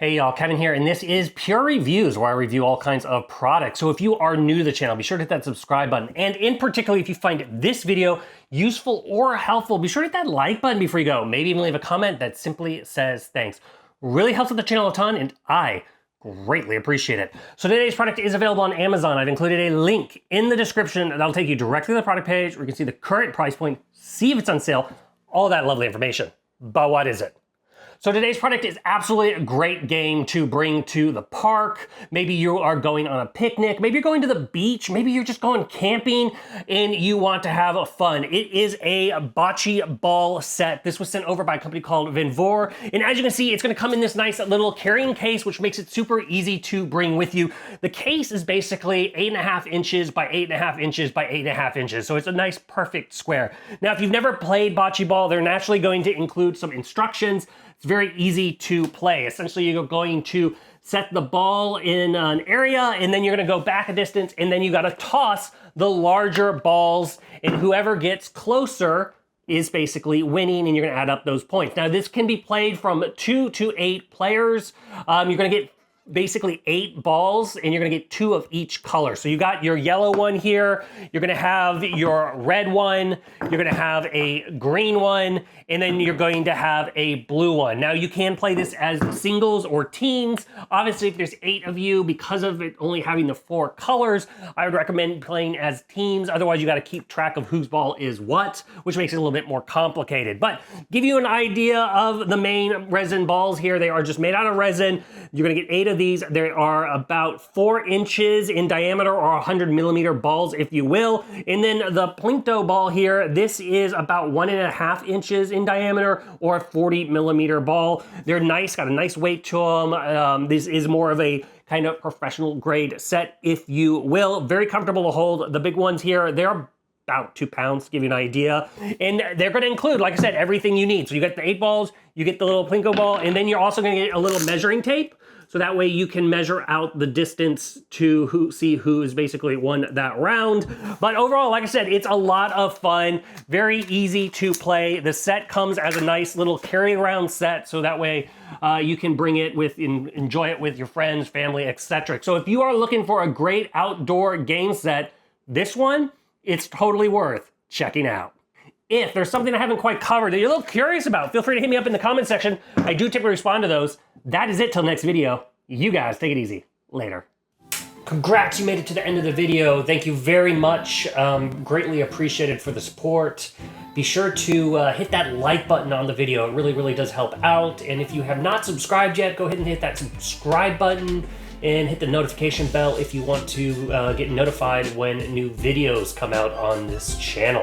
Hey y'all, Kevin here, and this is Pure Reviews, where I review all kinds of products. So if you are new to the channel, be sure to hit that subscribe button. And in particular, if you find this video useful or helpful, be sure to hit that like button before you go. Maybe even leave a comment that simply says thanks. Really helps with the channel a ton, and I greatly appreciate it. So today's product is available on Amazon. I've included a link in the description that'll take you directly to the product page where you can see the current price point, see if it's on sale, all that lovely information. But what is it? So today's product is absolutely a great game to bring to the park. Maybe you are going on a picnic, maybe you're going to the beach, maybe you're just going camping and you want to have fun. It is a bocce ball set. This was sent over by a company called VEVOR. And as you can see, it's gonna come in this nice little carrying case, which makes it super easy to bring with you. The case is basically 8.5 inches by 8.5 inches by 8.5 inches. So it's a nice perfect square. Now, if you've never played bocce ball, they're naturally going to include some instructions. It's very easy to play. Essentially, you're going to set the ball in an area, and then you're gonna go back a distance, and then you gotta toss the larger balls, and whoever gets closer is basically winning, and you're gonna add up those points. Now, this can be played from 2 to 8 players. You're gonna get basically 8 balls, and you're gonna get 2 of each color. So you got your yellow one here, you're gonna have your red one, you're gonna have a green one, and then you're going to have a blue one. Now you can play this as singles or teams. Obviously, if there's 8 of you, because of it only having the 4 colors, I would recommend playing as teams. Otherwise, you gotta keep track of whose ball is what, which makes it a little bit more complicated. But give you an idea of the main resin balls here. They are just made out of resin. You're gonna get 8 of these. There are about 4 inches in diameter, or 100 millimeter balls, if you will. And then the Plinto ball here, this is about 1.5 inches in diameter, or a 40 millimeter ball. They're nice, got a nice weight to them. This is more of a kind of professional grade set, if you will. Very comfortable to hold. The big ones here, they're about 2 pounds, to give you an idea. And they're gonna include, like I said, everything you need. So you get the 8 balls, you get the little Plinko ball, and then you're also gonna get a little measuring tape. So that way you can measure out the distance to see who's basically won that round. But overall, like I said, it's a lot of fun, very easy to play. The set comes as a nice little carry around set, so that way you can bring it with and enjoy it with your friends, family, etc. So if you are looking for a great outdoor game set, this one, it's totally worth checking out. If there's something I haven't quite covered that you're a little curious about, feel free to hit me up in the comment section. I do typically respond to those. That is it till next video. You guys take it easy. Later. Congrats, you made it to the end of the video. Thank you very much. Greatly appreciated for the support. Be sure to hit that like button on the video. It really, really does help out. And if you have not subscribed yet, go ahead and hit that subscribe button and hit the notification bell if you want to get notified when new videos come out on this channel.